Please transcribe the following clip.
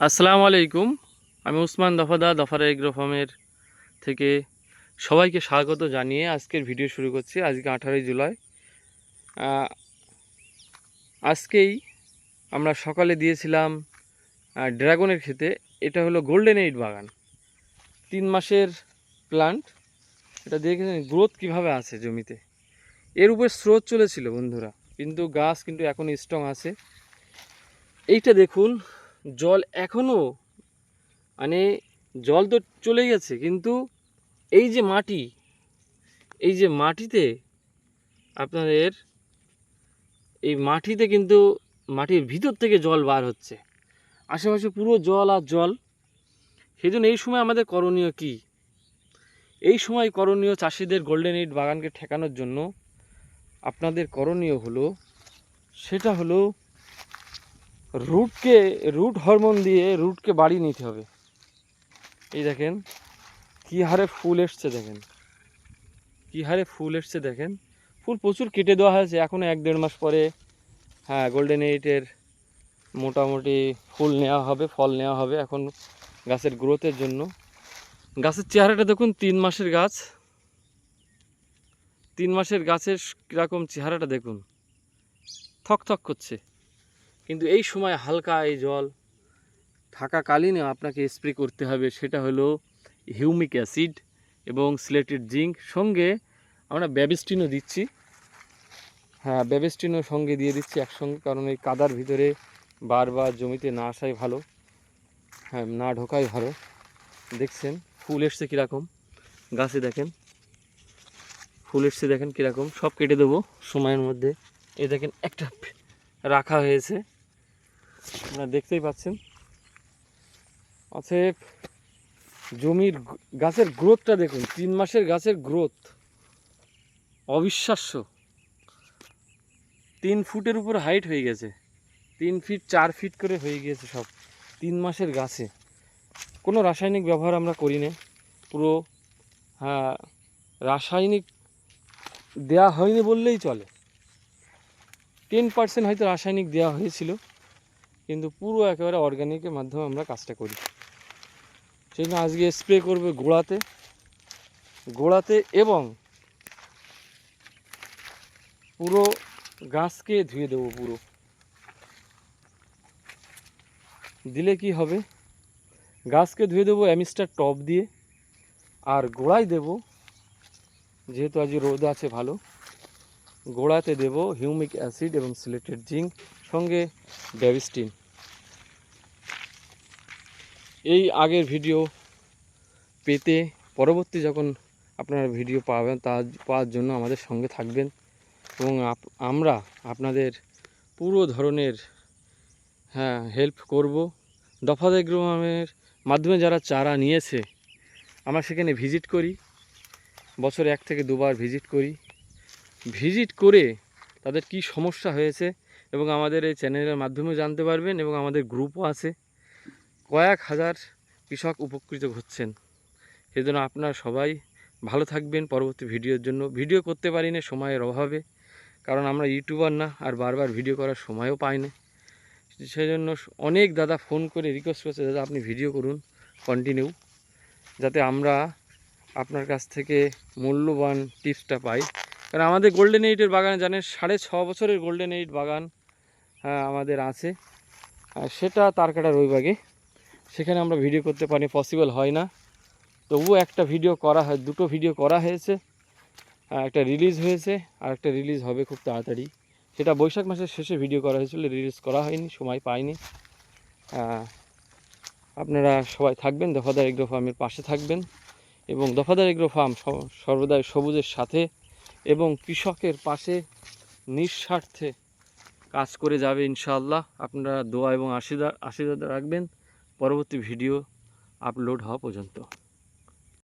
আসসালামু আলাইকুম। আমি উসমান দফাদার দফাদার এগ্রো ফার্মের থেকে সবাইকে স্বাগত জানিয়ে আজকের ভিডিও শুরু করছি। আজকে 18ই জুলাই। আজকেই আমরা সকালে দিয়েছিলাম ড্রাগনের ক্ষেতে। এটা হলো গোল্ডেন এইট বাগান, 3 মাসের প্লান্ট। এটা দেখেছেন গ্রোথ কিভাবে আছে জমিতে। এর উপর স্রোত চলেছিল বন্ধুরা, কিন্তু গাছ কিন্তু এখন স্ট্রং আছে। এইটা দেখুন, জল এখনও মানে জল তো চলে গেছে, কিন্তু এই যে মাটি, এই যে মাটিতে আপনাদের এই মাটিতে কিন্তু মাটির ভিতর থেকে জল বার হচ্ছে, আশেপাশে পুরো জল আর জল। সেই জন্য এই সময় আমাদের করণীয় কি? এই সময় করণীয় চাষিদের গোল্ডেন এইট বাগানকে ঠেকানোর জন্য আপনাদের করণীয় হলো, সেটা হলো রুট হরমোন দিয়ে রুটকে বাড়িয়ে নিতে হবে। এই দেখেন কী হারে ফুল এসছে, দেখেন কী হারে ফুল এসছে, দেখেন ফুল প্রচুর কেটে দেওয়া হয়েছে। এখনও 1-1.5 মাস পরে গোল্ডেন এইটের মোটামুটি ফুল নেওয়া হবে, ফল নেওয়া হবে। এখন গাছের গ্রোথের জন্য গাছের চেহারাটা দেখুন, 3 মাসের গাছ, 3 মাসের গাছের কীরকম চেহারাটা দেখুন, থকথক করছে। কিন্তু এই সময় হালকা এই জল থাকাকালীন আপনাকে স্প্রে করতে হবে, সেটা হলো হিউমিক অ্যাসিড এবং সিলেটেড জিঙ্ক। সঙ্গে আমরা ব্যাবিস্টিনও দিচ্ছি। ব্যাবিস্টিনও সঙ্গে দিয়ে দিচ্ছি একসঙ্গে, কারণ এই কাদার ভিতরে বারবার জমিতে না আসাই ভালো, না ঢোকাই ভালো। দেখছেন ফুল এসছে কীরকম, গাছে দেখেন ফুল এসছে, দেখেন কীরকম। সব কেটে দেবো সময়ের মধ্যে। এই দেখেন একটা রাখা হয়েছে, আপনারা দেখতেই পাচ্ছেন। অতএব জমির গাছের গ্রোথটা দেখুন, 3 মাসের গাছের গ্রোথ অবিশ্বাস্য। 3 ফুটের উপর হাইট হয়ে গেছে, 3 ফিট 4 ফিট করে হয়ে গিয়েছে সব 3 মাসের গাছে। কোনো রাসায়নিক ব্যবহার আমরা করি না, পুরো রাসায়নিক দেয়া হয়নি বললেই চলে। 10% হয়তো রাসায়নিক দেওয়া হয়েছিল, কিন্তু পুরো একেবারে অর্গানিকের মাধ্যমে আমরা কাজটা করি। সেই জন্য আজকে স্প্রে করবে গোড়াতে এবং পুরো গাছকে ধুয়ে দেবো। পুরো দিলে কি হবে, গাছকে ধুয়ে দেবো অ্যামিস্টার টপ দিয়ে, আর গোড়ায় দেব, যেহেতু আজ রোদ আছে ভালো, গোড়াতে দেব হিউমিক অ্যাসিড এবং সিলেটেড জিঙ্ক, সঙ্গে ব্যাবিস্টিন। এই আগের ভিডিও পেতে পরবর্তী যখন আপনারা ভিডিও পাবেন, তা পাওয়ার জন্য আমাদের সঙ্গে থাকবেন, এবং আমরা আপনাদের পুরো ধরনের হেল্প করব। দফাদার এগ্রো ফার্মের মাধ্যমে যারা চারা নিয়েছে, আমরা সেখানে ভিজিট করি, বছরে 1 থেকে 2 বার ভিজিট করে তাদের কি সমস্যা হয়েছে এবং আমাদের এই চ্যানেলের মাধ্যমেও জানতে পারবেন। এবং আমাদের গ্রুপও আছে, কয়েক হাজার কৃষক উপকৃত হচ্ছেন। সেই জন্য আপনারা সবাই ভালো থাকবেন। পরবর্তী ভিডিওর জন্য ভিডিও করতে পারি না সময়ের অভাবে, কারণ আমরা ইউটিউবার না, আর বারবার ভিডিও করার সময়ও পাই না। সেই জন্য অনেক দাদা ফোন করে রিকোয়েস্ট করছে, দাদা আপনি ভিডিও করুন কন্টিনিউ, যাতে আমরা আপনার কাছ থেকে মূল্যবান টিপসটা পাই। কারণ আমাদের গোল্ডেন এইটের বাগানে জানেন 6.5 বছরের গোল্ডেন এইট বাগান আমাদের আছে, সেটা তারকাটা রবিবাগে, সেখানে আমরা ভিডিও করতে পারি, পসিবল হয় না। তবুও একটা ভিডিও করা হয়, 2টো ভিডিও করা হয়েছে, একটা রিলিজ হয়েছে আর একটা রিলিজ হবে খুব তাড়াতাড়ি। সেটা বৈশাখ মাসের শেষে ভিডিও করা হয়েছিল, রিলিজ করা হয়নি, সময় পাইনি। আপনারা সবাই থাকবেন, দফাদার এগ্রো ফার্মের পাশে থাকবেন, এবং দফাদার এগ্রো ফার্ম সর্বদাই সবুজের সাথে এবং কৃষকের পাশে নিঃস্বার্থে কাজ করে যাবে ইনশাআল্লাহ। আপনারা দোয়া এবং আশীর্বাদ রাখবেন পরবর্তী ভিডিও আপলোড হওয়া পর্যন্ত।